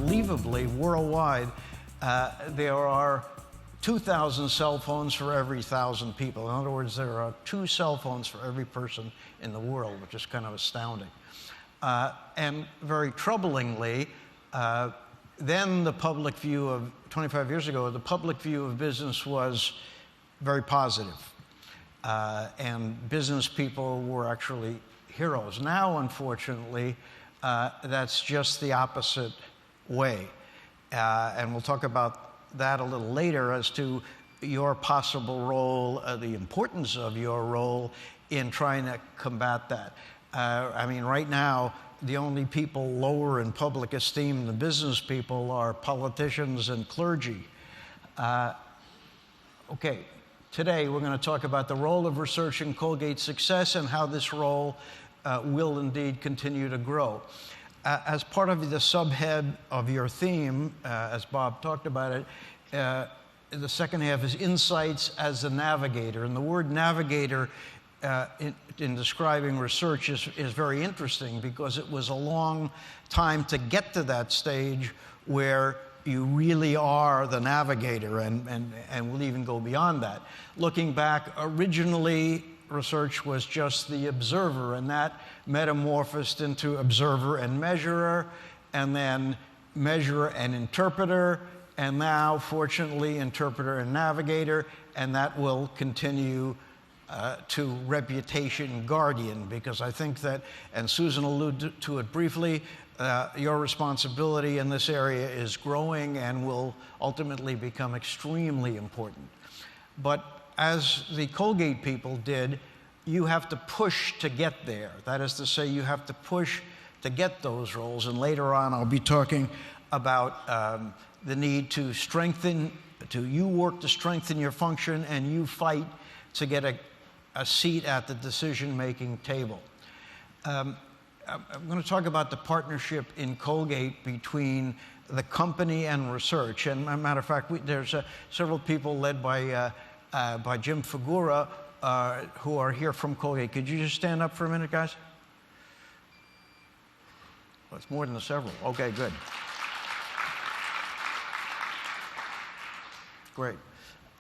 unbelievably, worldwide, there are 2,000 cell phones for every 1,000 people. In other words, there are 2 cell phones for every person in the world, which is kind of astounding. And very troublingly, then the public view of, 25 years ago, the public view of business was very positive. And business people were actually heroes. Now, unfortunately, that's just the opposite way. And we'll talk about that a little later as to your possible role, the importance of your role in trying to combat that. I mean, right now, the only people lower in public esteem than business people are politicians and clergy. Okay, today we're going to talk about the role of research in Colgate's success and how this role will indeed continue to grow. As part of the subhead of your theme, as Bob talked about it, the second half is insights as a navigator. And the word navigator in describing research is very interesting because it was a long time to get to that stage where you really are the navigator, and we'll even go beyond that. Looking back, originally, research was just the observer, and that metamorphosed into observer and measurer, and then measurer and interpreter, and now, fortunately, interpreter and navigator, and that will continue to reputation guardian, because I think that, and Susan alluded to it briefly, your responsibility in this area is growing and will ultimately become extremely important. But as the Colgate people did, you have to push to get there. That is to say, you have to push to get those roles. And later on, I'll be talking about the need to strengthen, you work to strengthen your function, and you fight to get a seat at the decision-making table. I'm going to talk about the partnership in Colgate between the company and research. And as a matter of fact, there's several people led by Jim Figura who are here from Colgate. Could you just stand up for a minute, guys? Well, it's more than several. Okay, good. Great.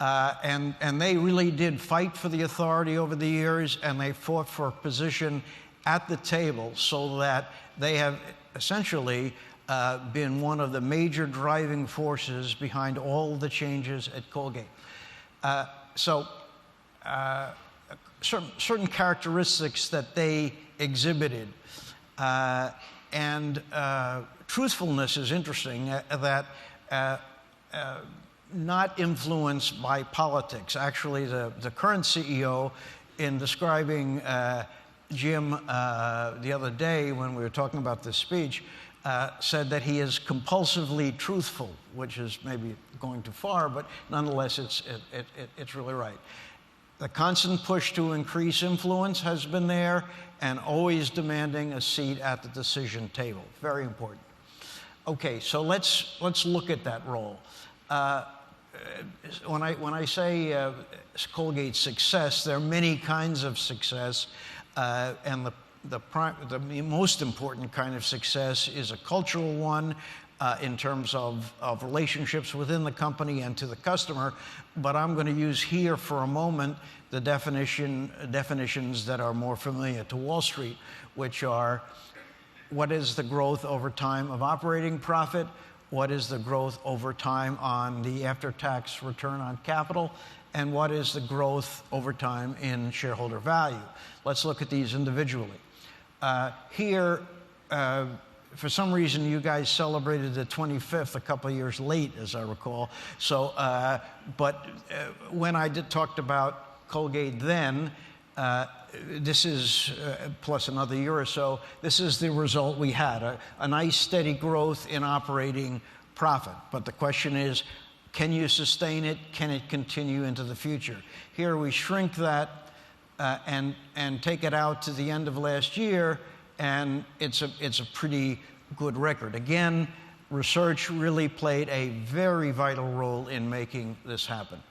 And they really did fight for the authority over the years, and they fought for a position at the table so that they have essentially been one of the major driving forces behind all the changes at Colgate. Certain characteristics that they exhibited. And truthfulness is interesting, that not influenced by politics. Actually, the current CEO, in describing Jim the other day when we were talking about this speech, said that he is compulsively truthful, which is maybe going too far, but nonetheless, it's really right. The constant push to increase influence has been there, and always demanding a seat at the decision table. Very important. Okay, so let's look at that role. When I say Colgate's success, there are many kinds of success, and the most important kind of success is a cultural one in terms of relationships within the company and to the customer. But I'm going to use here for a moment the definitions that are more familiar to Wall Street, which are: what is the growth over time of operating profit? What is the growth over time on the after-tax return on capital? And what is the growth over time in shareholder value? Let's look at these individually. Here, for some reason, you guys celebrated the 25th a couple of years late, as I recall. So, but when I talked about Colgate then, this is, plus another year or so, this is the result we had, a nice steady growth in operating profit. But the question is, can you sustain it? Can it continue into the future? Here we shrink that and take it out to the end of last year, and it's a pretty good record. Again, research really played a very vital role in making this happen.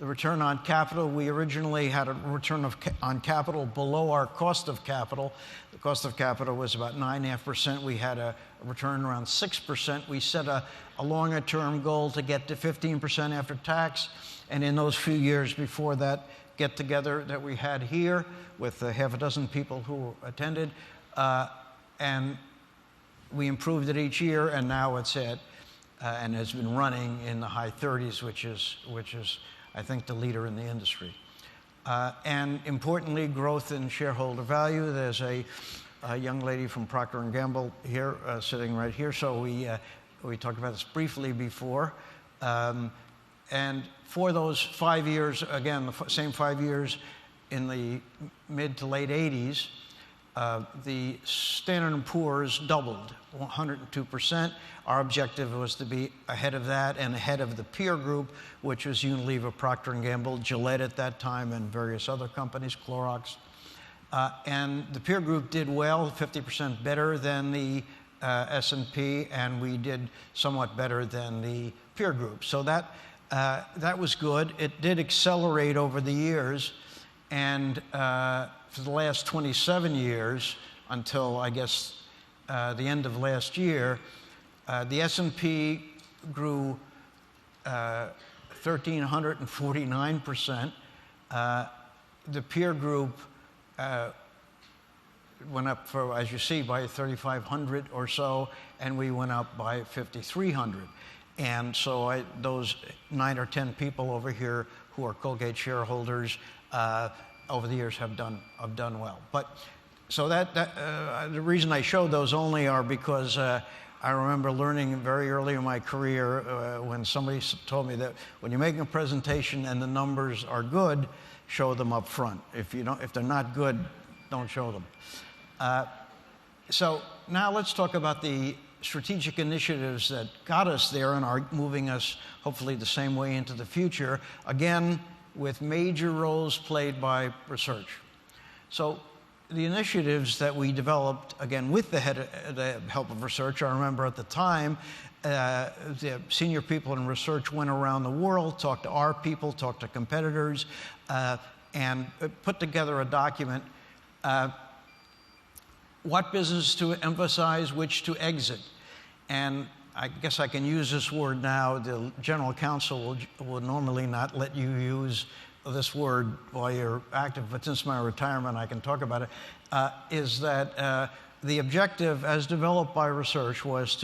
The return on capital, we originally had a return on capital below our cost of capital. The cost of capital was about 9.5%. We had a return around 6%. We set a longer-term goal to get to 15% after tax. And in those few years before that get-together that we had here with half a dozen people who attended, and we improved it each year, and now it's at and has been running in the high 30s, which is I think the leader in the industry. And importantly, growth in shareholder value. There's a young lady from Procter & Gamble here, sitting right here. So we talked about this briefly before. And for those 5 years, again, the same 5 years in the mid to late 80s, the Standard & Poor's doubled, 102%. Our objective was to be ahead of that and ahead of the peer group, which was Unilever, Procter & Gamble, Gillette at that time, and various other companies, Clorox. And the peer group did well, 50% better than the S&P, and we did somewhat better than the peer group. So that was good. It did accelerate over the years, and for the last 27 years, until I guess the end of last year, the S&P grew 1,349%. The peer group went up, as you see, by 3,500 or so, and we went up by 5,300. And so those 9 or 10 people over here who are Colgate shareholders over the years have done well. But so the reason I showed those only are because I remember learning very early in my career when somebody told me that when you're making a presentation and the numbers are good, show them up front. If they're not good, don't show them. So now let's talk about the strategic initiatives that got us there and are moving us hopefully the same way into the future, again with major roles played by research. So the initiatives that we developed, again with the help of research, I remember at the time the senior people in research went around the world, talked to our people, talked to competitors, and put together a document, what business to emphasize, which to exit. And I guess I can use this word now. The general counsel will normally not let you use this word while you're active, but since my retirement, I can talk about it, is that the objective as developed by research was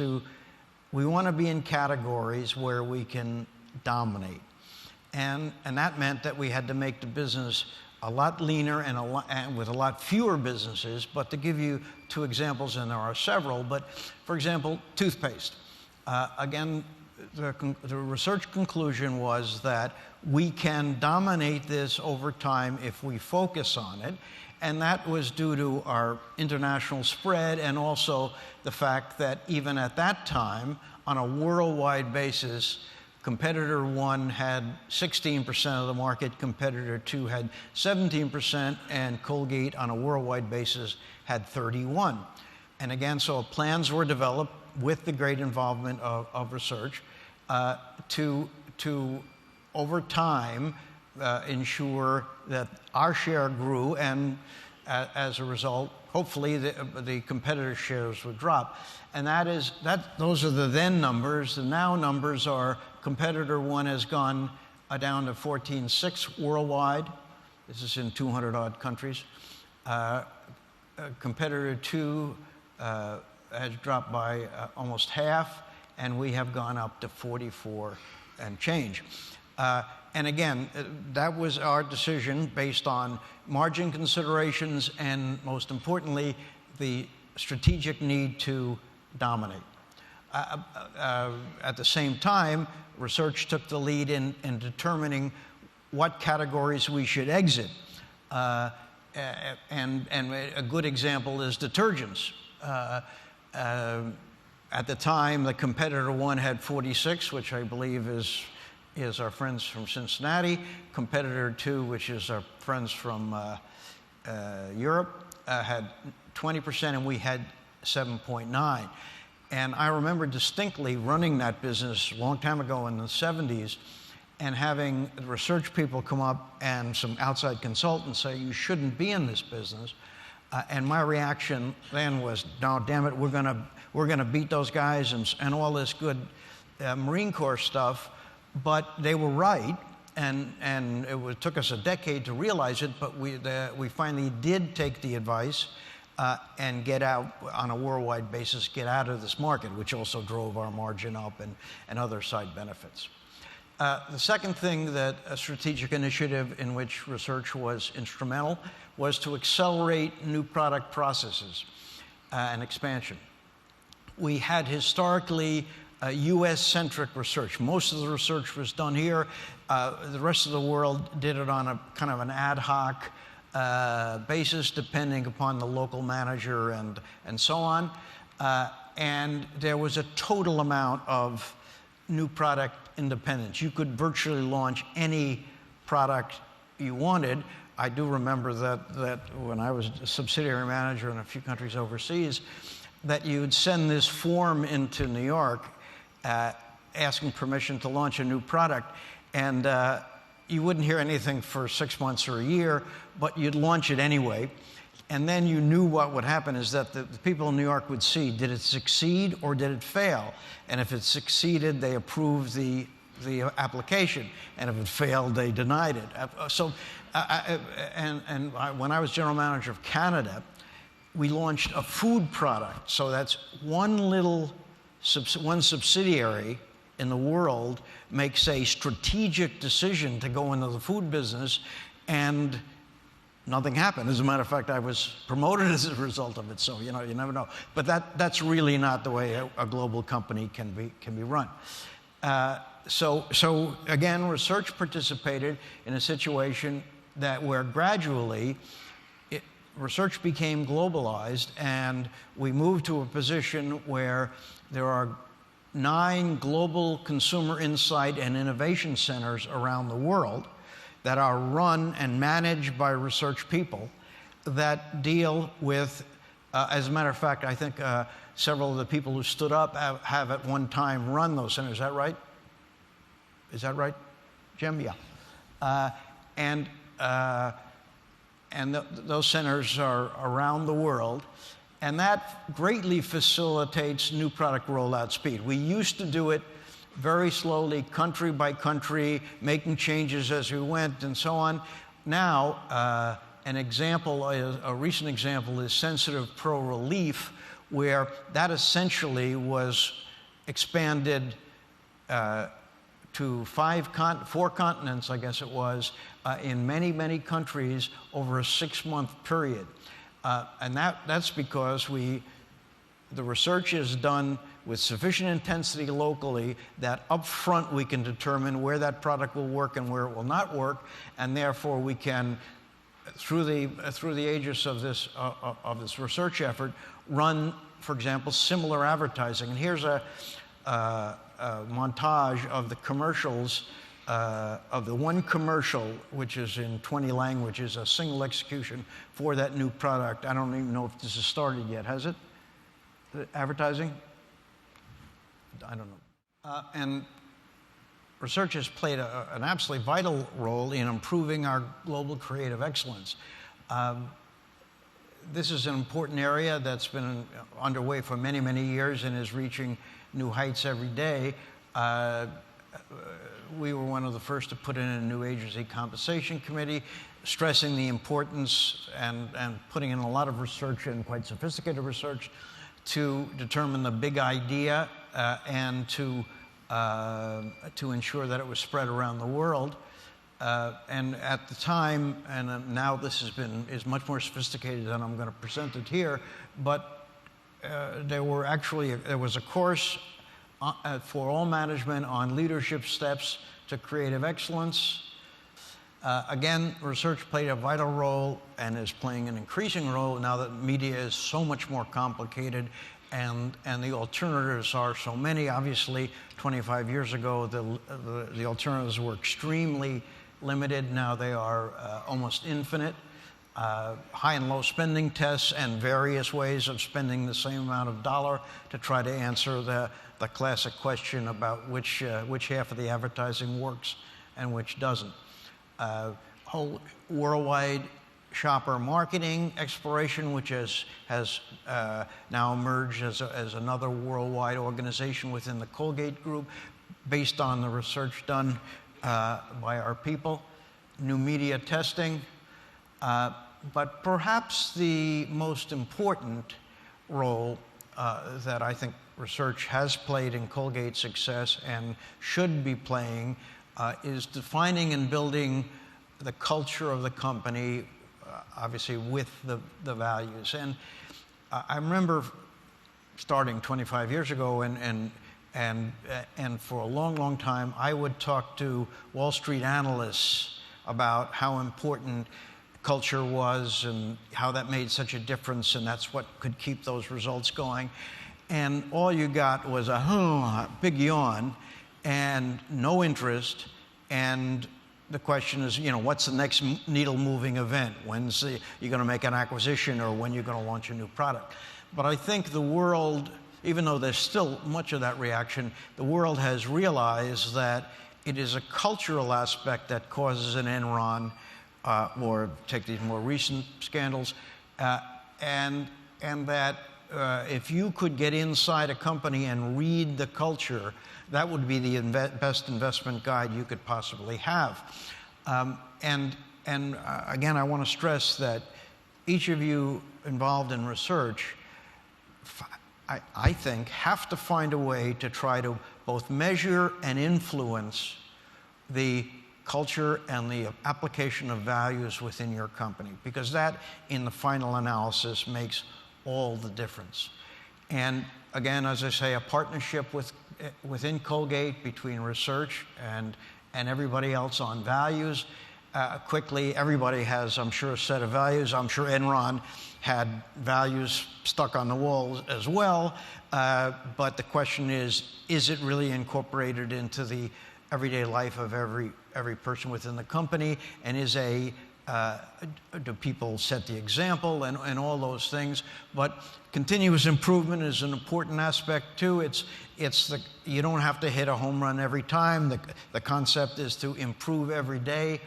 we want to be in categories where we can dominate. And that meant that we had to make the business a lot leaner and with a lot fewer businesses. But to give you 2 examples, and there are several, but for example, toothpaste. Again, the research conclusion was that we can dominate this over time if we focus on it. And that was due to our international spread and also the fact that even at that time, on a worldwide basis, competitor 1 had 16% of the market, competitor 2 had 17%, and Colgate on a worldwide basis had 31%. And again, so plans were developed with the great involvement of research to over time ensure that our share grew, and as a result, hopefully the competitor shares would drop. And those are the then numbers. The now numbers are competitor 1 has gone down to 14.6 worldwide. This is in 200-odd countries. Competitor 2 has dropped by almost half, and we have gone up to 44 and change. And again, that was our decision based on margin considerations and, most importantly, the strategic need to dominate. At the same time, research took the lead in determining what categories we should exit. And a good example is detergents. At the time, the competitor 1 had 46, which I believe is our friends from Cincinnati. Competitor 2, which is our friends from Europe, had 20%, and we had 7.9. And I remember distinctly running that business a long time ago in the 70s, and having research people come up and some outside consultants say, you shouldn't be in this business. And my reaction then was, no, damn it, we're gonna beat those guys and all this good Marine Corps stuff. But they were right, and took us a decade to realize it, but we finally did take the advice and get out on a worldwide basis, get out of this market, which also drove our margin up and other side benefits. The second thing that a strategic initiative in which research was instrumental was to accelerate new product processes and expansion. We had historically US-centric research. Most of the research was done here. The rest of the world did it on a kind of an ad hoc basis, depending upon the local manager and so on. And there was a total amount of new product independence. You could virtually launch any product you wanted. I do remember that when I was a subsidiary manager in a few countries overseas, that you would send this form into New York asking permission to launch a new product, and you wouldn't hear anything for 6 months or a year, but you'd launch it anyway. And then you knew what would happen is that the people in New York would see, did it succeed or did it fail? And if it succeeded, they approved the application. And if it failed, they denied it. When I was general manager of Canada, we launched a food product. So that's one subsidiary in the world makes a strategic decision to go into the food business, and nothing happened. As a matter of fact, I was promoted as a result of it. So you never know. But that's really not the way a global company can be run. So again, research participated in a situation where gradually research became globalized, and we moved to a position where there are 9 global consumer insight and innovation centers around the world that are run and managed by research people that deal with, as a matter of fact, I think several of the people who stood up have at one time run those centers. Is that right? Is that right, Jim? Yeah. Those centers are around the world, and that greatly facilitates new product rollout speed. We used to do it very slowly, country by country, making changes as we went and so on. Now, a recent example is Sensitive Pro Relief, where that essentially was expanded to 4 continents, I guess it was, in many, many countries over a 6-month period. And that's because the research is done with sufficient intensity locally that up front we can determine where that product will work and where it will not work, and therefore we can, through the aegis of this research effort, run, for example, similar advertising. And here's a montage of the commercials, of the one commercial, which is in 20 languages, a single execution for that new product. I don't even know if this has started yet. Has it? The advertising? I don't know. And research has played an absolutely vital role in improving our global creative excellence. This is an important area that's been underway for many, many years and is reaching new heights every day. We were one of the first to put in a new agency compensation committee, stressing the importance and putting in a lot of research, and quite sophisticated research, to determine the big idea and to ensure that it was spread around the world. And at the time, and now this is much more sophisticated than I'm going to present it here, but there was a course for all management on leadership steps to creative excellence. Again, research played a vital role and is playing an increasing role now that media is so much more complicated and the alternatives are so many. Obviously, 25 years ago, the alternatives were extremely limited. Now they are almost infinite. High and low spending tests and various ways of spending the same amount of dollar to try to answer the classic question about which half of the advertising works and which doesn't. Whole worldwide shopper marketing exploration, which has now emerged as another worldwide organization within the Colgate Group, based on the research done by our people. New media testing. But perhaps the most important role that I think research has played in Colgate's success and should be playing is defining and building the culture of the company, obviously with the values. And I remember starting 25 years ago, and for a long, long time, I would talk to Wall Street analysts about how important culture was and how that made such a difference, and that's what could keep those results going. And all you got was a big yawn and no interest. And the question is, what's the next needle-moving event? When's you're going to make an acquisition, or when you're going to launch a new product? But I think the world, even though there's still much of that reaction, the world has realized that it is a cultural aspect that causes an Enron, or take these more recent scandals, and that if you could get inside a company and read the culture, that would be the best investment guide you could possibly have. And again, I want to stress that each of you involved in research, I think, have to find a way to try to both measure and influence the culture and the application of values within your company, because that, in the final analysis, makes all the difference. And again, as I say, a partnership within Colgate between research and everybody else on values. Quickly, everybody has, I'm sure, a set of values. I'm sure Enron had values stuck on the wall as well. But the question is it really incorporated into the everyday life of every person within the company? And do people set the example and all those things? But continuous improvement is an important aspect too. You don't have to hit a home run every time. The concept is to improve every day.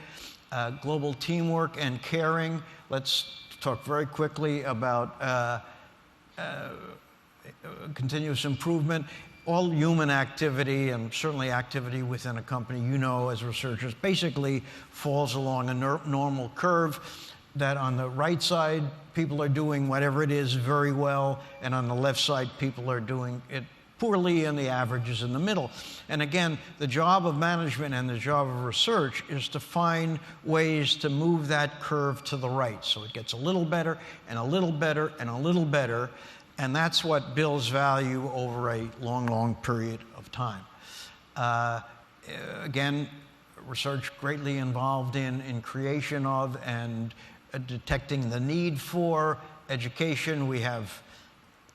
Global teamwork and caring. Let's talk very quickly about continuous improvement. All human activity, and certainly activity within a company, as researchers, basically falls along a normal curve, that on the right side, people are doing whatever it is very well, and on the left side, people are doing it poorly, and the average is in the middle. And again, the job of management and the job of research is to find ways to move that curve to the right, so it gets a little better, and a little better, and a little better. And that's what builds value over a long, long period of time. Again, research greatly involved in creation of and detecting the need for education. We have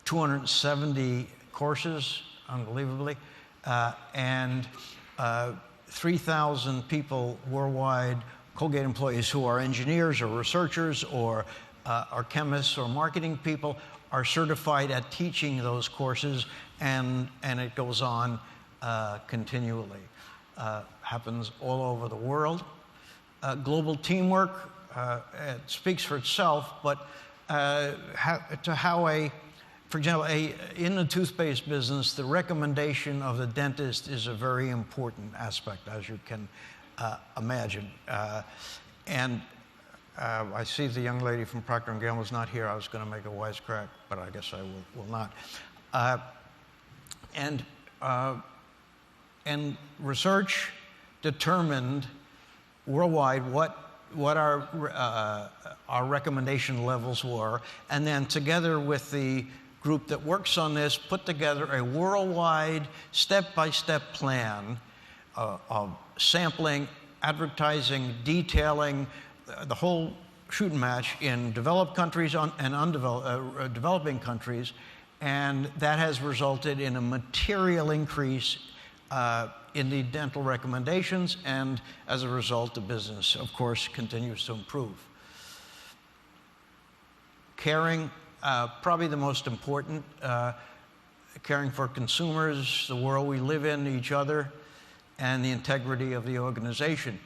270 courses, unbelievably, and 3,000 people worldwide, Colgate employees who are engineers or researchers or are chemists or marketing people, are certified at teaching those courses, and it goes on continually. Happens all over the world. Global teamwork, it speaks for itself, but for example, in the toothpaste business, the recommendation of the dentist is a very important aspect, as you can imagine. I see the young lady from Procter & Gamble is not here. I was going to make a wisecrack, but I guess I will not. And research determined worldwide what our recommendation levels were, and then together with the group that works on this, put together a worldwide step-by-step plan of sampling, advertising, detailing, the whole shooting match in developed countries and developing countries, and that has resulted in a material increase in the dental recommendations, and as a result, the business, of course, continues to improve. Caring, probably the most important, caring for consumers, the world we live in, each other. and the integrity of the organization.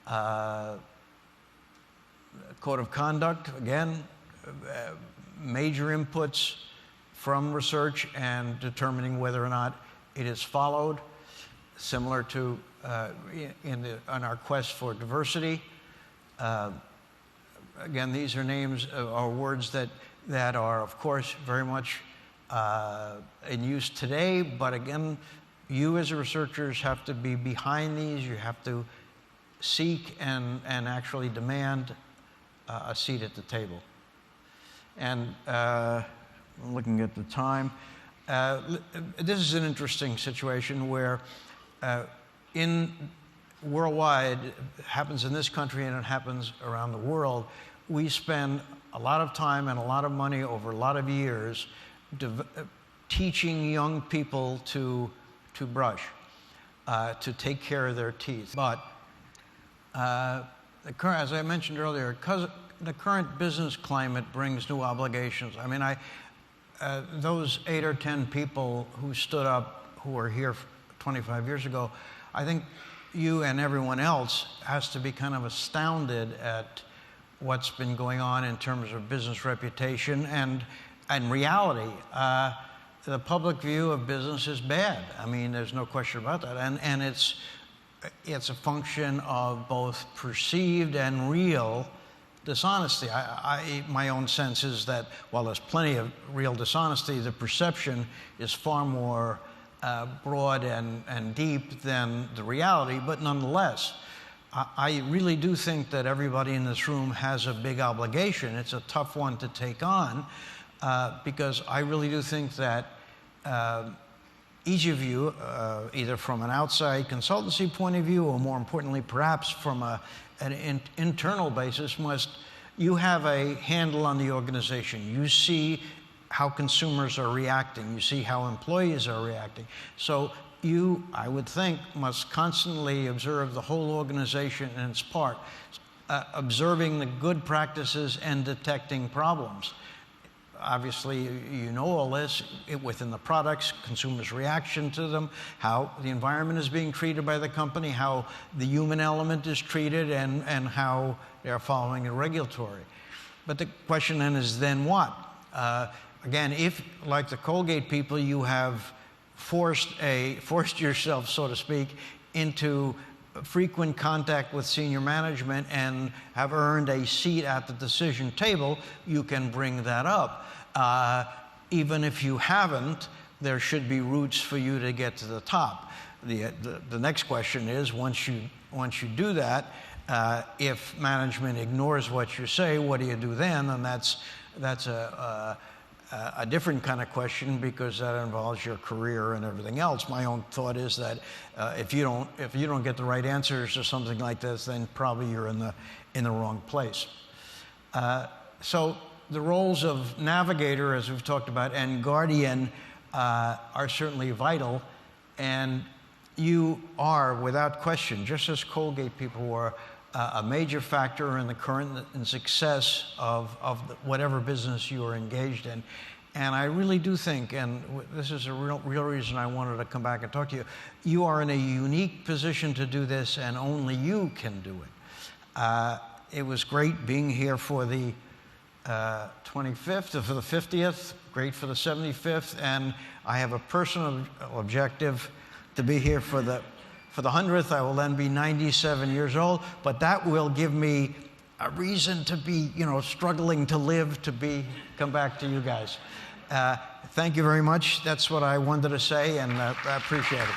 Code of conduct, again, major inputs from research and determining whether or not it is followed, similar to in our quest for diversity. Again, these are names or words that are, of course, very much in use today, but again, you as researchers have to be behind these. You have to seek and actually demand a seat at the table. And I'm looking at the time. This is an interesting situation where worldwide, it happens in this country and it happens around the world, we spend a lot of time and a lot of money over a lot of years teaching young people to brush, to take care of their teeth. But as I mentioned earlier, because the current business climate brings new obligations. I mean, those 8 or 10 people who stood up, who were here 25 years ago, I think you and everyone else has to be kind of astounded at what's been going on in terms of business reputation and reality. The public view of business is bad. I mean, there's no question about that. And it's a function of both perceived and real dishonesty. My own sense is that while there's plenty of real dishonesty, the perception is far more broad and deep than the reality, but nonetheless, I really do think that everybody in this room has a big obligation. It's a tough one to take on because I really do think that each of you, either from an outside consultancy point of view or more importantly perhaps from an internal basis, you have a handle on the organization. You see how consumers are reacting. You see how employees are reacting. So you, I would think, must constantly observe the whole organization and its part, observing the good practices and detecting problems. Obviously, you know all this within the products, consumers' reaction to them, how the environment is being treated by the company, how the human element is treated, and how they're following the regulatory. But the question then is, then what? Again, if, like the Colgate people, you have forced yourself, so to speak, into frequent contact with senior management and have earned a seat at the decision table, you can bring that up. Even if you haven't, there should be routes for you to get to the top. The next question is, once you do that, if management ignores what you say, what do you do then? And that's a different kind of question because that involves your career and everything else. My own thought is that if you don't get the right answers or something like this, then probably you're in the wrong place. So the roles of navigator, as we've talked about, and guardian are certainly vital, and you are, without question, just as Colgate people were, a major factor in the current and success of whatever business you are engaged in. And I really do think, and this is a real reason I wanted to come back and talk to you, you are in a unique position to do this, and only you can do it. It was great being here for the 25th, or for the 50th, great for the 75th, and I have a personal objective to be here for the 100th. I will then be 97 years old, but that will give me a reason to be, struggling to live, come back to you guys. Thank you very much. That's what I wanted to say, and I appreciate it.